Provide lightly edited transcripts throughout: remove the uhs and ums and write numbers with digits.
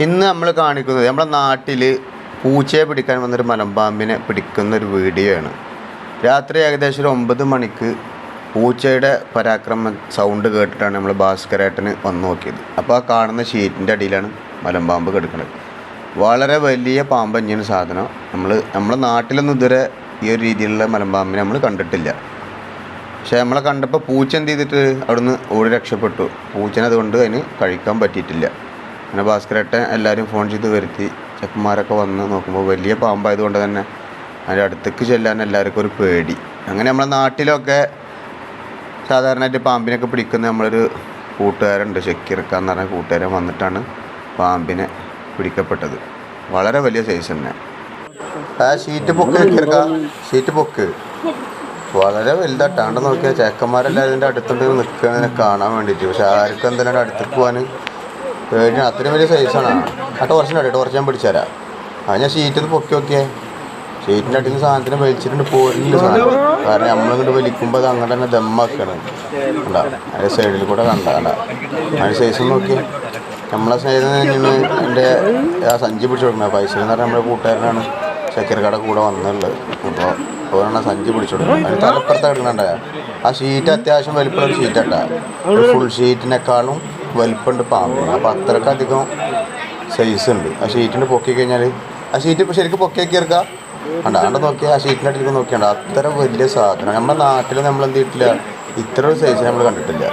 ഇന്ന് നമ്മൾ കാണിക്കുന്നത് നമ്മുടെ നാട്ടിൽ പൂച്ചയെ പിടിക്കാൻ വന്നൊരു മലമ്പാമ്പിനെ പിടിക്കുന്നൊരു വീഡിയോ ആണ്. രാത്രി ഏകദേശം ഒരു 9 മണിക്ക് പൂച്ചയുടെ പരാക്രമ സൗണ്ട് കേട്ടിട്ടാണ് നമ്മൾ ഭാസ്കരേട്ടന് വന്ന് നോക്കിയത്. അപ്പോൾ ആ കാണുന്ന ഷീറ്റിൻ്റെ അടിയിലാണ് മലമ്പാമ്പ് കിടക്കുന്നത്. വളരെ വലിയ പാമ്പ് തന്നെയാണ് സാധനം. നമ്മുടെ നാട്ടിലൊന്നും ഇതുവരെ ഈ ഒരു രീതിയിലുള്ള മലമ്പാമ്പിനെ നമ്മൾ കണ്ടിട്ടില്ല. പക്ഷേ നമ്മളെ കണ്ടപ്പോൾ പൂച്ച എന്ത് ചെയ്തിട്ട് അവിടുന്ന് ഓടി രക്ഷപ്പെട്ടു. പൂച്ചനെ അതുകൊണ്ട് അതിന് കഴിക്കാൻ പറ്റിയിട്ടില്ല. അങ്ങനെ ഭാസ്കരേട്ടൻ എല്ലാവരും ഫോൺ ചെയ്ത് വരുത്തി. ചെക്കന്മാരൊക്കെ വന്ന് നോക്കുമ്പോൾ വലിയ പാമ്പായതുകൊണ്ട് തന്നെ അതിൻ്റെ അടുത്തേക്ക് ചെല്ലാൻ എല്ലാവർക്കും ഒരു പേടി. അങ്ങനെ നമ്മളെ നാട്ടിലൊക്കെ സാധാരണയായിട്ട് പാമ്പിനൊക്കെ പിടിക്കുന്ന നമ്മളൊരു കൂട്ടുകാരുണ്ട്, ഷക്കീർക്കാന്ന് പറഞ്ഞ കൂട്ടുകാരൻ വന്നിട്ടാണ് പാമ്പിനെ പിടിക്കപ്പെട്ടത്. വളരെ വലിയ സൈസ് തന്നെ. ആ ഷീറ്റ് പൊക്ക് ഷക്കീർക്ക, ഷീറ്റ് പൊക്ക് വളരെ വലുതായിട്ടാണ്ട് നോക്കിയാൽ ചേക്കന്മാരെല്ലാവരും ഇതിൻ്റെ അടുത്തുണ്ട് നിൽക്കുന്നതിനെ കാണാൻ വേണ്ടിയിട്ട്. പക്ഷെ ആർക്കും എന്തിനാണ് അടുത്തേക്ക് പോകാൻ പേടിയാണ്. അത്രയും വലിയ സൈസാണ്. ആ ടോർച്ച് ഞാൻ പിടിച്ചുതരാം. ഞാൻ ഷീറ്റിൽ പൊക്കി നോക്കിയേ, ഷീറ്റിൻ്റെ അടിയിൽ നിന്ന് സാധനത്തിന് വലിച്ചിട്ടുണ്ട് പോരില്ല സാധനം. കാരണം നമ്മളിങ്ങോട്ട് വലിക്കുമ്പോൾ അത് അങ്ങനെ തന്നെ ദമ്മാക്കാണ്. കണ്ടാ അതിൻ്റെ സൈഡിൽ കൂടെ കണ്ട അതിൻ്റെ സൈസ് നോക്കി. നമ്മളെ സ്നേഹിതം കഴിഞ്ഞാണ് എൻ്റെ ആ സഞ്ചി പിടിച്ചു കൊടുക്കുന്നത്. പൈസ എന്ന് പറഞ്ഞാൽ നമ്മുടെ കൂട്ടുകാരനാണ് ഷക്കീർക്കയുടെ കൂടെ വന്നുള്ളത്. അപ്പോൾ അവരാണ് സഞ്ചി പിടിച്ചു കൊടുക്കുന്നത്. അതിന് തലപ്പുറത്ത് കിടക്കണുണ്ടായ ആ ഷീറ്റ് അത്യാവശ്യം വലിപ്പമുള്ള ഒരു ഷീറ്റാട്ടാ. ഒരു ഫുൾ ഷീറ്റിനേക്കാളും വലിപ്പമുണ്ട് പാമ്പിന്. അപ്പോൾ അത്രക്കധികം സൈസ് ഉണ്ട്. ആ ഷീറ്റിന് പൊക്കി കഴിഞ്ഞാൽ ആ ഷീറ്റ് ഇപ്പോൾ ശരിക്കും പൊക്കിയൊക്കെ ഇറക്കാം. കണ്ട നോക്കിയാൽ ആ ഷീറ്റിൻ്റെ അടിയിലേക്ക് നോക്കിയാണ്ട് അത്ര വലിയ സാധനം. നമ്മുടെ നാട്ടിൽ നമ്മൾ എന്ത് ചെയ്തിട്ടില്ല, ഇത്ര ഒരു സൈസ് നമ്മൾ കണ്ടിട്ടില്ല.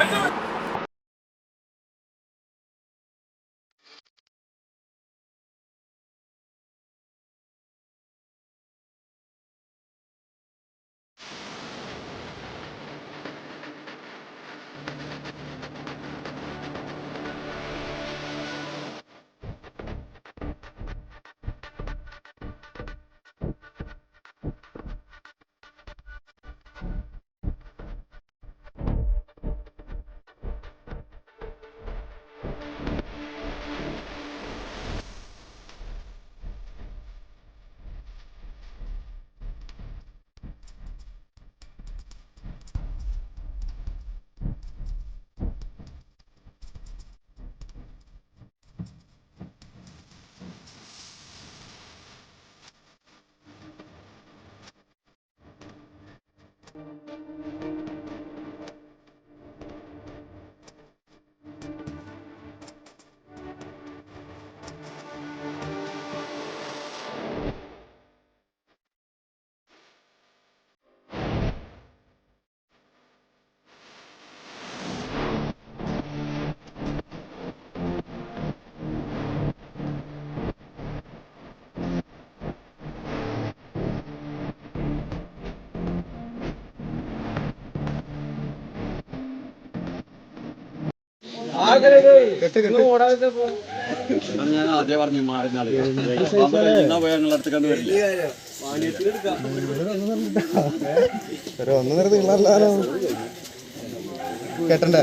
ഞാൻ ആദ്യം പറഞ്ഞു മാറുന്നാള് കേട്ടണ്ടേ.